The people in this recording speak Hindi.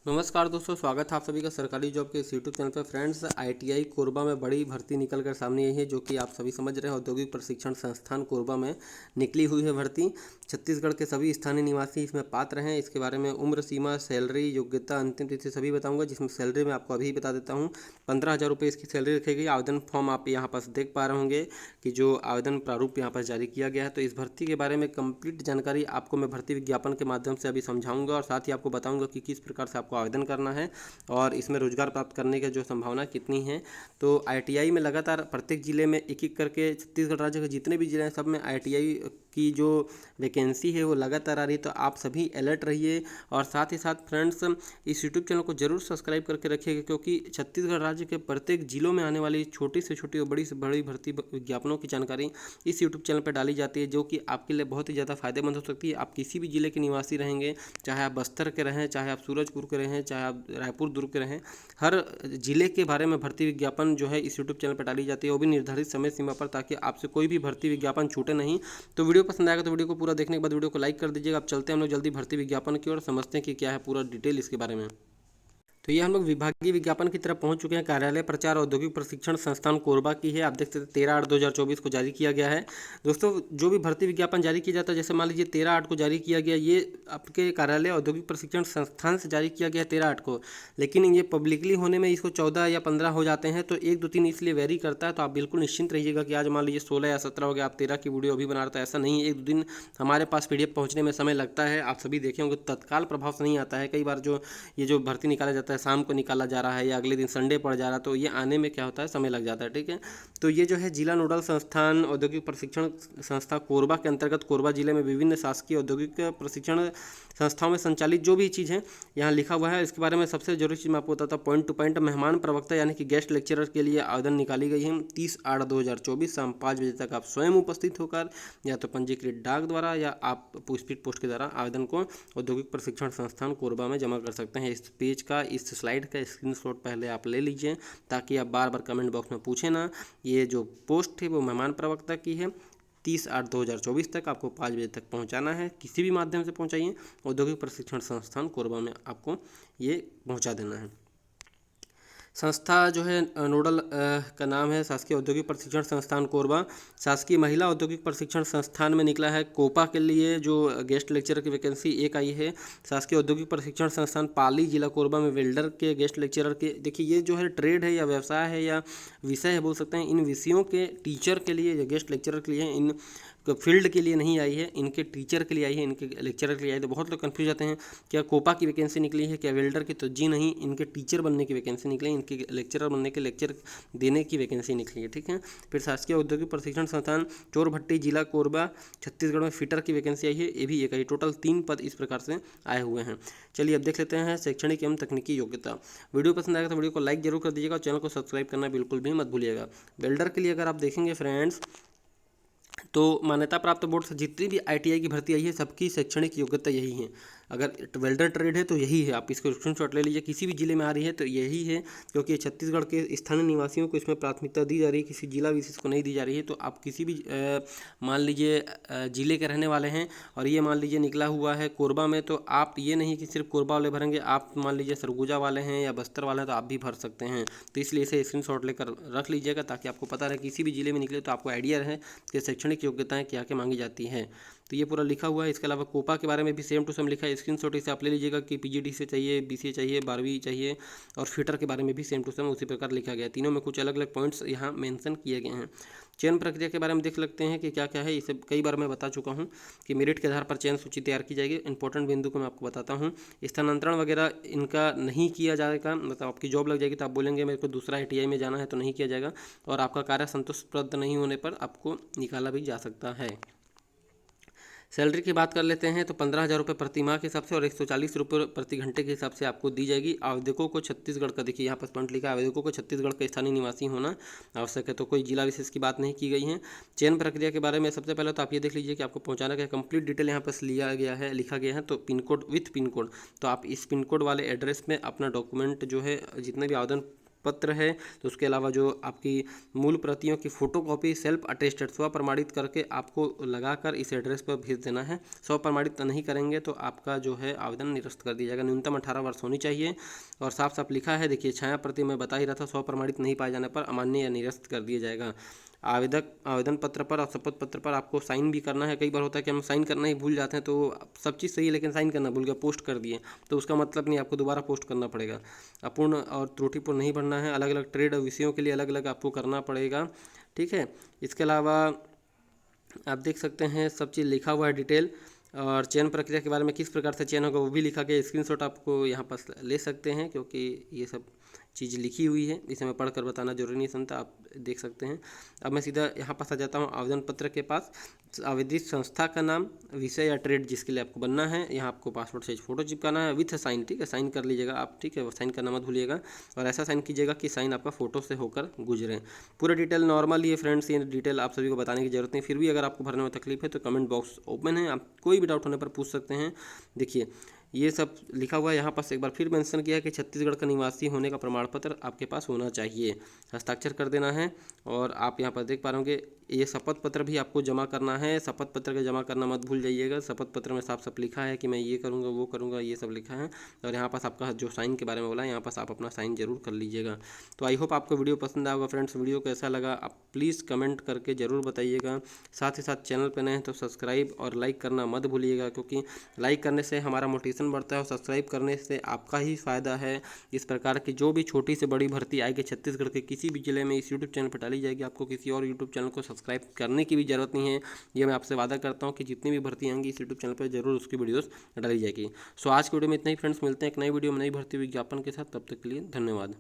नमस्कार दोस्तों, स्वागत है आप सभी का सरकारी जॉब के इस यूट्यूब चैनल पर। फ्रेंड्स, आईटीआई कोरबा में बड़ी भर्ती निकल कर सामने आई है, जो कि आप सभी समझ रहे हैं। औद्योगिक प्रशिक्षण संस्थान कोरबा में निकली हुई है भर्ती। छत्तीसगढ़ के सभी स्थानीय निवासी इसमें पात्र हैं। इसके बारे में उम्र सीमा, सैलरी, योग्यता, अंतिम तिथि सभी बताऊंगा। जिसमें सैलरी मैं आपको अभी बता देता हूँ, 15,000 रुपये इसकी सैलरी रखी गई। आवेदन फॉर्म आप यहाँ पर देख पा रहे होंगे कि जो आवेदन प्रारूप यहाँ पर जारी किया गया है। तो इस भर्ती के बारे में कंप्लीट जानकारी आपको मैं भर्ती विज्ञापन के माध्यम से अभी समझाऊंगा, और साथ ही आपको बताऊंगा कि किस प्रकार से आपको आवेदन करना है और इसमें रोजगार प्राप्त करने की जो संभावना कितनी है। तो आईटीआई में लगातार प्रत्येक जिले में एक एक करके छत्तीसगढ़ राज्य के जितने भी जिले हैं सब में आईटीआई की जो वैकेंसी है वो लगातार आ रही है। तो आप सभी अलर्ट रहिए, और साथ ही साथ फ्रेंड्स इस यूट्यूब चैनल को जरूर सब्सक्राइब करके रखिएगा, क्योंकि छत्तीसगढ़ राज्य के प्रत्येक जिलों में आने वाली छोटी से छोटी और बड़ी से बड़ी भर्ती विज्ञापनों की जानकारी इस यूट्यूब चैनल पर डाली जाती है, जो कि आपके लिए बहुत ही ज़्यादा फायदेमंद हो सकती है। आप किसी भी जिले के निवासी रहेंगे, चाहे आप बस्तर के रहें, चाहे आप सूरजपुर के रहें, चाहे आप रायपुर दुर्ग के रहें, हर जिले के बारे में भर्ती विज्ञापन जो है इस यूट्यूब चैनल पर डाली जाती है, वो भी निर्धारित समय सीमा पर, ताकि आपसे कोई भी भर्ती विज्ञापन छूटे नहीं। तो वीडियो पसंद आएगा तो वीडियो को पूरा देखने के बाद वीडियो को लाइक कर दीजिएगा। अब चलते हैं हम लोग जल्दी भर्ती विज्ञापन की ओर, समझते हैं कि क्या है पूरा डिटेल इसके बारे में। तो ये हम लोग विभागीय विज्ञापन की तरफ पहुंच चुके हैं। कार्यालय प्रचार औद्योगिक प्रशिक्षण संस्थान कोरबा की है। आप देख सकते हैं 13/8/2024 को जारी किया गया है। दोस्तों, जो भी भर्ती विज्ञापन जारी किया जाता है, जैसे मान लीजिए 13/8 को जारी किया गया, ये आपके कार्यालय औद्योगिक प्रशिक्षण संस्थान से जारी किया गया 13/8 को, लेकिन ये पब्लिकली होने में इसको 14 या 15 हो जाते हैं। तो 1 2 3 इसलिए वेरी करता है। तो आप बिल्कुल निश्चिंत रहिएगा कि आज मान लीजिए 16 या 17 हो गया, आप 13 की वीडियो अभी बना रहे, ऐसा नहीं है। 1 2 दिन हमारे पास पीडीएफ पहुंचने में समय लगता है। आप सभी देखे होंगे, तत्काल प्रभाव से नहीं आता है। कई बार जो ये जो भर्ती निकाला जाता है शाम को निकाला जा रहा है या अगले दिन संडे पड़ जा रहा है, तो ये आने में क्या होता है, समय लग जाता है। ठीक है, तो ये जो है जिला नोडल संस्थान औद्योगिक प्रशिक्षण संस्था कोरबा के अंतर्गत कोरबा जिले में विभिन्न शासकीय औद्योगिक प्रशिक्षण संस्थाओं में संचालित जो भी चीज़ है यहाँ लिखा हुआ है। इसके बारे में सबसे जरूरी चीज़ मैं आपको बताता हूँ, पॉइंट टू पॉइंट। मेहमान प्रवक्ता यानी कि गेस्ट लेक्चरर के लिए आवेदन निकाली गई है। 30/8/2024 शाम 5 बजे तक आप स्वयं उपस्थित होकर या तो पंजीकृत डाक द्वारा या आप स्पीड पोस्ट के द्वारा आवेदन को औद्योगिक प्रशिक्षण संस्थान कोरबा में जमा कर सकते हैं। इस पेज का, इस स्लाइड का स्क्रीनशॉट पहले आप ले लीजिए, ताकि आप बार बार कमेंट बॉक्स में पूछें ना। ये जो पोस्ट है वो मेहमान प्रवक्ता की है। 30/8/2024 तक आपको 5 बजे तक पहुंचाना है। किसी भी माध्यम से पहुंचाइए, औद्योगिक प्रशिक्षण संस्थान कोरबा में आपको ये पहुंचा देना है। संस्था जो है नोडल का नाम है शासकीय औद्योगिक प्रशिक्षण संस्थान कोरबा। शासकीय महिला औद्योगिक प्रशिक्षण संस्थान में निकला है कोपा के लिए जो गेस्ट लेक्चरर की वैकेंसी एक आई है। शासकीय औद्योगिक प्रशिक्षण संस्थान पाली जिला कोरबा में वेल्डर के गेस्ट लेक्चरर के, देखिए ये जो है ट्रेड है या व्यवसाय है या विषय है बोल सकते हैं, इन विषयों के टीचर के लिए या गेस्ट लेक्चरर के लिए, इन फील्ड के लिए नहीं आई है, इनके टीचर के लिए आई है, इनके लेक्चरर के लिए आई है। तो बहुत लोग कन्फ्यूज जाते हैं, क्या कोपा की वैकेंसी निकली है, क्या वेल्डर की? तो जी नहीं, इनके टीचर बनने की वैकेंसी निकली, इनके लेक्चरर बनने के, लेक्चर देने की वैकेंसी निकली है। ठीक है, फिर शासकीय औद्योगिक प्रशिक्षण संस्थान चोरभट्टी जिला कोरबा छत्तीसगढ़ में फिटर की वैकेंसी आई है, ये भी एक आई। टोटल 3 पद इस प्रकार से आए हुए हैं। चलिए अब देख लेते हैं शैक्षणिक एवं तकनीकी योग्यता। वीडियो पसंद आएगा तो वीडियो को लाइक जरूर कर दीजिएगा, और चैनल को सब्सक्राइब करना बिल्कुल भी मत भूलिएगा। वेल्डर के लिए अगर आप देखेंगे फ्रेंड्स, तो मान्यता प्राप्त बोर्ड से जितनी भी आईटीआई की भर्ती आई है सबकी शैक्षणिक योग्यता यही है। अगर वेल्डर ट्रेड है तो यही है, आप इसको स्क्रीनशॉट ले लीजिए। किसी भी जिले में आ रही है तो यही है, क्योंकि छत्तीसगढ़ के स्थानीय निवासियों को इसमें प्राथमिकता दी जा रही है, किसी जिला विशेष को नहीं दी जा रही है। तो आप किसी भी मान लीजिए जिले के रहने वाले हैं और ये मान लीजिए निकला हुआ है कोरबा में, तो आप ये नहीं कि सिर्फ कोरबा वाले भरेंगे, आप मान लीजिए सरगुजा वाले हैं या बस्तर वाले हैं तो आप भी भर सकते हैं। तो इसलिए इसे स्क्रीनशॉट लेकर रख लीजिएगा, ताकि आपको पता रहे किसी भी जिले में निकले तो आपको आइडिया रहे कि शैक्षणिक योग्यताएं क्या क्या मांगी जाती है। तो ये पूरा लिखा हुआ है। इसके अलावा कोपा के बारे में भी सेम टू सेम लिखा है, स्क्रीनशॉट इसे आप ले लीजिएगा कि पीजीडी से चाहिए, बीसीए चाहिए, 12वीं चाहिए, और फिटर के बारे में भी सेम टू सेम उसी प्रकार लिखा गया है। तीनों में कुछ अलग अलग पॉइंट्स यहाँ मेंशन किए गए हैं। चयन प्रक्रिया के बारे में देख सकते हैं कि क्या क्या है। इसे कई बार मैं बता चुका हूँ कि मेरिट के आधार पर चयन सूची तैयार की जाएगी। इंपॉर्टेंट बिंदु को मैं आपको बताता हूँ। स्थानांतरण वगैरह इनका नहीं किया जाएगा, मतलब आपकी जॉब लग जाएगी तो आप बोलेंगे मेरे को दूसरा आईटीआई में जाना है तो नहीं किया जाएगा, और आपका कार्य संतोषप्रद नहीं होने पर आपको निकाला भी जा सकता है। सैलरी की बात कर लेते हैं तो 15,000 रुपये प्रति माह के हिसाब से और 140 रुपये प्रति घंटे के हिसाब से आपको दी जाएगी। आवेदकों को छत्तीसगढ़ का, देखिए यहाँ पर पॉइंट लिखा है, आवेदकों को छत्तीसगढ़ का स्थानीय निवासी होना आवश्यक है। तो कोई जिला विशेष की बात नहीं की गई है। चयन प्रक्रिया के बारे में सबसे पहले तो आप ये देख लीजिए कि आपको पहुँचाना क्या, कंप्लीट डिटेल यहाँ पर लिया गया है, लिखा गया है। तो pin code with pin code, तो आप इस पिन कोड वाले एड्रेस में अपना डॉक्यूमेंट जो है जितने भी आवेदन पत्र है, तो उसके अलावा जो आपकी मूल प्रतियों की फ़ोटोकॉपी सेल्फ अटेस्टेड स्व प्रमाणित करके आपको लगाकर इस एड्रेस पर भेज देना है। स्व प्रमाणित नहीं करेंगे तो आपका जो है आवेदन निरस्त कर दिया जाएगा। न्यूनतम 18 वर्ष होनी चाहिए और साफ साफ लिखा है, देखिए छाया प्रति मैं बता ही रहा था, स्व प्रमाणित नहीं पाए जाने पर अमान्य या निरस्त कर दिया जाएगा। आवेदन पत्र पर और शपथ पत्र पर आपको साइन भी करना है। कई बार होता है कि हम साइन करना ही भूल जाते हैं, तो सब चीज़ सही है लेकिन साइन करना भूल गया, पोस्ट कर दिए, तो उसका मतलब नहीं, आपको दोबारा पोस्ट करना पड़ेगा। अपूर्ण और त्रुटिपूर्ण नहीं भरना है। अलग अलग ट्रेड और विषयों के लिए अलग अलग आपको करना पड़ेगा, ठीक है। इसके अलावा आप देख सकते हैं सब चीज़ लिखा हुआ है डिटेल, और चयन प्रक्रिया के बारे में किस प्रकार से चयन होगा वो भी लिखा गया। स्क्रीनशॉट आपको यहाँ पर ले सकते हैं क्योंकि ये सब चीज़ लिखी हुई है, इसे मैं पढ़कर बताना जरूरी नहीं समझता, आप देख सकते हैं। अब मैं सीधा यहाँ पास आ जाता हूँ आवेदन पत्र के पास। आवेदित संस्था का नाम, विषय या ट्रेड जिसके लिए आपको बनना है, यहाँ आपको पासपोर्ट साइज फोटो चिपकाना है विथ साइन, ठीक है, साइन कर लीजिएगा आप, ठीक है, साइन करना मत भूलिएगा, और ऐसा साइन कीजिएगा कि साइन आपका फोटो से होकर गुजरे। पूरा डिटेल नॉर्मल ही है फ्रेंड्स, ये डिटेल आप सभी को बताने की जरूरत नहीं, फिर भी अगर आपको भरने में तकलीफ है तो कमेंट बॉक्स ओपन है, आप कोई भी डाउट होने पर पूछ सकते हैं। देखिए ये सब लिखा हुआ है यहाँ पास, एक बार फिर मेंशन किया है कि छत्तीसगढ़ का निवासी होने का प्रमाण पत्र आपके पास होना चाहिए, हस्ताक्षर कर देना है। और आप यहाँ पर देख पा रहे होंगे ये शपथ पत्र भी आपको जमा करना है, शपथ पत्र का जमा करना मत भूल जाइएगा। शपथ पत्र में साफ साफ लिखा है कि मैं ये करूँगा वो करूँगा, ये सब लिखा है। और यहाँ पास आपका जो साइन के बारे में बोला है, यहाँ पास आप अपना साइन जरूर कर लीजिएगा। तो आई होप आपको वीडियो पसंद आएगा फ्रेंड्स। वीडियो कैसा लगा आप प्लीज़ कमेंट करके ज़रूर बताइएगा। साथ ही साथ चैनल पर नए हैं तो सब्सक्राइब और लाइक करना मत भूलिएगा, क्योंकि लाइक करने से हमारा मोटिवेशन बढ़ता है और सब्सक्राइब करने से आपका ही फ़ायदा है। इस प्रकार की जो भी छोटी से बड़ी भर्ती आएगी छत्तीसगढ़ के किसी भी जिले में, इस यूट्यूब चैनल पर डाली जाएगी। आपको किसी और यूट्यूब चैनल को सब्सक्राइब करने की भी ज़रूरत नहीं है। ये मैं आपसे वादा करता हूँ कि जितनी भी भर्ती आएंगी इस यूट्यूब चैनल पर जरूर उसकी वीडियोस डाली जाएगी। सो आज की वीडियो में इतना ही फ्रेंड्स, मिलते हैं एक नई वीडियो में नई भर्ती विज्ञापन के साथ, तब तक के लिए धन्यवाद।